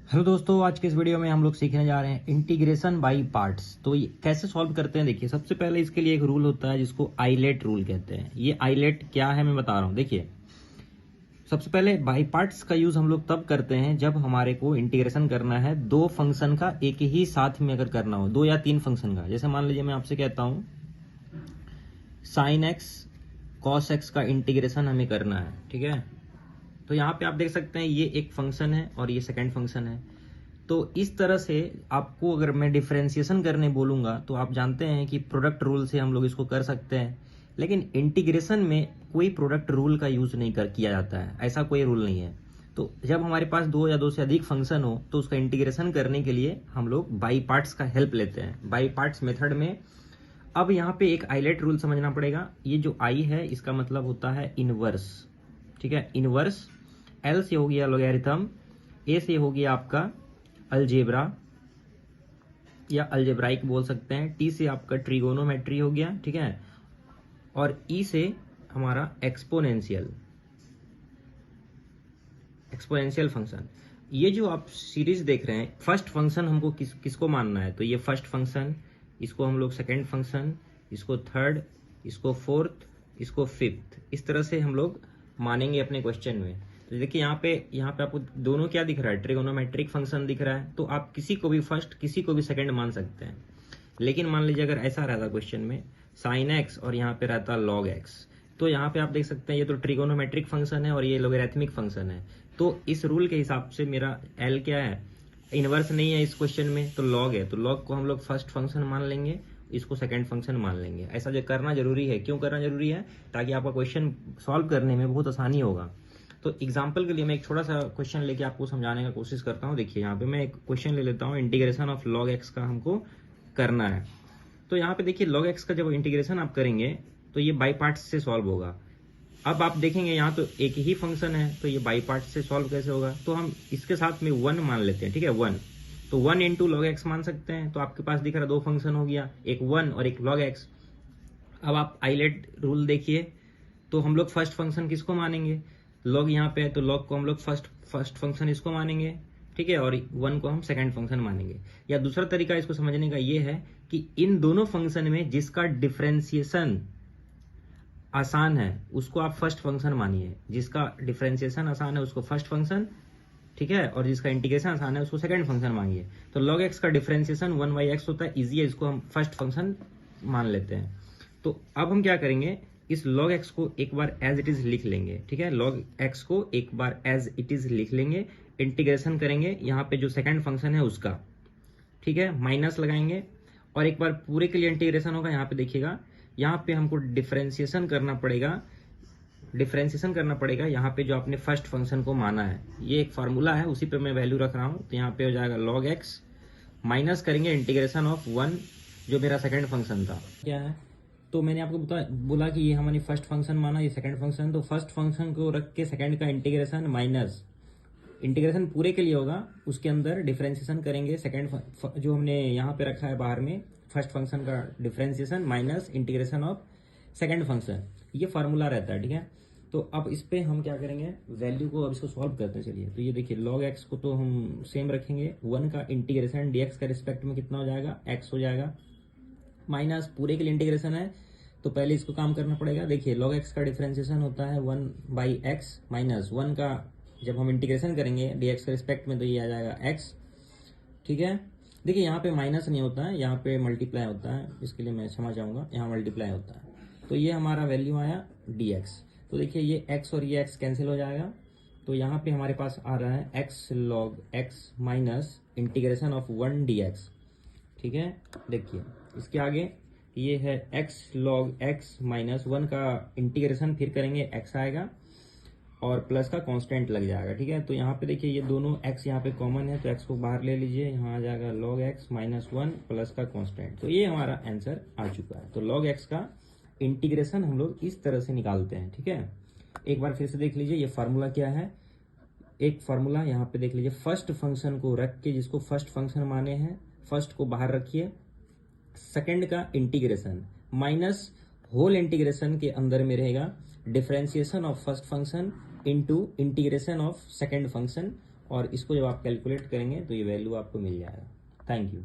Hello दोस्तों, आज के इस वीडियो में हम लोग सीखने जा रहे हैं इंटीग्रेशन बाय पार्ट्स। तो ये कैसे सॉल्व करते हैं, देखिए सबसे पहले इसके लिए एक रूल होता है जिसको आइलेट रूल कहते हैं। ये आइलेट क्या है मैं बता रहा हूँ। देखिए सबसे पहले बाय पार्ट्स का यूज हम लोग तब करते हैं जब हमारे को इंटीग्रेशन करना है दो फंक्शन का एक ही साथ में अगर करना हो, दो या तीन फंक्शन का। जैसे मान लीजिए मैं आपसे कहता हूँ साइन एक्स कॉस एक्स का इंटीग्रेशन हमें करना है, ठीक है। तो यहाँ पे आप देख सकते हैं ये एक फंक्शन है और ये सेकंड फंक्शन है। तो इस तरह से आपको अगर मैं डिफरेंशिएशन करने बोलूंगा तो आप जानते हैं कि प्रोडक्ट रूल से हम लोग इसको कर सकते हैं, लेकिन इंटीग्रेशन में कोई प्रोडक्ट रूल का यूज नहीं किया जाता है, ऐसा कोई रूल नहीं है। तो जब हमारे पास दो या दो से अधिक फंक्शन हो तो उसका इंटीग्रेशन करने के लिए हम लोग बाई पार्ट्स का हेल्प लेते हैं, बाई पार्ट्स मेथड में। अब यहाँ पे एक आइलेट रूल समझना पड़ेगा। ये जो आई है इसका मतलब होता है इनवर्स, ठीक है। इनवर्स एल से हो गया लॉगरिथम, ए से हो गया आपका अलजेब्रा या अलजेब्राइक बोल सकते हैं, टी से आपका ट्रिगोनोमेट्री हो गया, ठीक है, और ई से हमारा एक्सपोनेंशियल फंक्शन। ये जो आप सीरीज देख रहे हैं, फर्स्ट फंक्शन हमको किसको मानना है, तो ये फर्स्ट फंक्शन, इसको हम लोग सेकेंड फंक्शन, इसको थर्ड, इसको फोर्थ, इसको फिफ्थ, इस तरह से हम लोग मानेंगे अपने क्वेश्चन में। तो देखिए यहाँ पे आपको दोनों क्या दिख रहा है, ट्रिगोनोमेट्रिक फंक्शन दिख रहा है। तो आप किसी को भी फर्स्ट किसी को भी सेकंड मान सकते हैं। लेकिन मान लीजिए अगर ऐसा रहता क्वेश्चन में साइन एक्स और यहाँ पे रहता लॉग एक्स, तो यहाँ पे आप देख सकते हैं ये तो ट्रिगोनोमेट्रिक फंक्शन है और ये लोगरिथमिक फंक्शन है। तो इस रूल के हिसाब से मेरा एल क्या है, इनवर्स नहीं है इस क्वेश्चन में, तो लॉग है। तो लॉग को हम लोग फर्स्ट फंक्शन मान लेंगे, इसको सेकंड फंक्शन मान लेंगे। ऐसा जो करना जरूरी है, क्यों करना जरूरी है, ताकि आपका क्वेश्चन सॉल्व करने में बहुत आसानी होगा। तो एग्जाम्पल के लिए मैं एक छोटा सा क्वेश्चन लेके आपको समझाने का कोशिश करता हूँ। देखिए यहाँ पे मैं एक क्वेश्चन ले लेता हूँ, इंटीग्रेशन ऑफ लॉग एक्स का हमको करना है। तो यहाँ पे देखिए लॉग एक्स का जब इंटीग्रेशन आप करेंगे तो ये बाई पार्ट्स से सॉल्व होगा। अब आप देखेंगे यहाँ तो एक ही फंक्शन है, तो ये बाई पार्ट्स से सॉल्व कैसे होगा, तो हम इसके साथ में 1 मान लेते हैं, ठीक है, 1। तो 1 इंटू लॉग एक्स मान सकते हैं। तो आपके पास दिख रहा दो फंक्शन हो गया, एक 1 और एक लॉग एक्स। अब आप आइलेट रूल देखिए, तो हम लोग फर्स्ट फंक्शन किसको मानेंगे, लॉग यहाँ पे है तो लॉग को हम लोग फर्स्ट फंक्शन इसको मानेंगे, ठीक है, और 1 को हम सेकंड फंक्शन मानेंगे। या दूसरा तरीका इसको समझने का ये है कि इन दोनों फंक्शन में जिसका डिफरेंशिएशन आसान है उसको आप फर्स्ट फंक्शन मानिए, जिसका डिफरेंशिएशन आसान है उसको फर्स्ट फंक्शन, ठीक है, और जिसका इंटीग्रेशन आसान है उसको सेकंड फंक्शन मानिए। तो log x का डिफरेंशिएशन 1/x होता है, इजी है, इसको हम फर्स्ट फंक्शन मान लेते हैं। तो अब हम क्या करेंगे, इस log x को एक बार एज इट इज लिख लेंगे, ठीक है, log x को एक बार एज इट इज लिख लेंगे, इंटीग्रेशन करेंगे यहाँ पे जो सेकंड फंक्शन है उसका, ठीक है, माइनस लगाएंगे और एक बार पूरे के लिए इंटीग्रेशन होगा। यहाँ पे देखिएगा, यहाँ पे हमको डिफरेंशिएशन करना पड़ेगा यहाँ पे जो आपने फर्स्ट फंक्शन को माना है। ये एक फार्मूला है, उसी पे मैं वैल्यू रख रहा हूँ। तो यहाँ पे हो जाएगा log x, माइनस करेंगे इंटीग्रेशन ऑफ 1 जो मेरा सेकंड फंक्शन था, क्या है। तो मैंने आपको बोला कि ये हमारी फर्स्ट फंक्शन माना, ये सेकंड फंक्शन, तो फर्स्ट फंक्शन को रख के सेकंड का इंटीग्रेशन माइनस इंटीग्रेशन पूरे के लिए होगा, उसके अंदर डिफरेंशिएशन करेंगे सेकंड जो हमने यहाँ पे रखा है बाहर में, फर्स्ट फंक्शन का differentiation minus integration of second function, ये फार्मूला रहता है, ठीक है। तो अब इस पे हम क्या करेंगे, वैल्यू को अब इसको सॉल्व करते हैं। चलिए, तो ये देखिए log x को तो हम सेम रखेंगे, 1 का इंटीग्रेशन dx का रिस्पेक्ट में कितना हो जाएगा, x हो जाएगा, माइनस पूरे के लिए इंटीग्रेशन है तो पहले इसको काम करना पड़ेगा। देखिए log x का डिफरेंशिएशन होता है 1/x, माइनस 1 का जब हम इंटीग्रेशन करेंगे dx के रिस्पेक्ट में तो ये आ जाएगा x, ठीक है। देखिए यहाँ पे माइनस नहीं होता है, यहाँ पे मल्टीप्लाई होता है, इसके लिए मैं क्षमा चाहूँगा, यहाँ मल्टीप्लाई होता है। तो ये हमारा वैल्यू आया dx। तो देखिए ये x और ये x कैंसिल हो जाएगा, तो यहाँ पे हमारे पास आ रहा है x log x minus integration of 1 dx, ठीक है। देखिए इसके आगे ये है x log x माइनस 1 का इंटीग्रेशन फिर करेंगे, x आएगा और प्लस का कांस्टेंट लग जाएगा, ठीक है। तो यहाँ पे देखिए ये दोनों x यहाँ पे कॉमन है तो x को बाहर ले लीजिए, यहाँ आ जाएगा log x माइनस 1 प्लस का कांस्टेंट। तो ये हमारा आंसर आ चुका है। तो log x का इंटीग्रेशन हम लोग इस तरह से निकालते हैं, ठीक है। एक बार फिर से देख लीजिए ये फार्मूला क्या है, एक फार्मूला यहाँ पे देख लीजिए, फर्स्ट फंक्शन को रख के जिसको फर्स्ट फंक्शन माने हैं, फर्स्ट को बाहर रखिए, सेकंड का इंटीग्रेशन माइनस होल इंटीग्रेशन के अंदर में रहेगा differentiation of first function into integration of second function, और इसको जब आप कैलकुलेट करेंगे तो ये वैल्यू आपको मिल जाएगा। Thank you.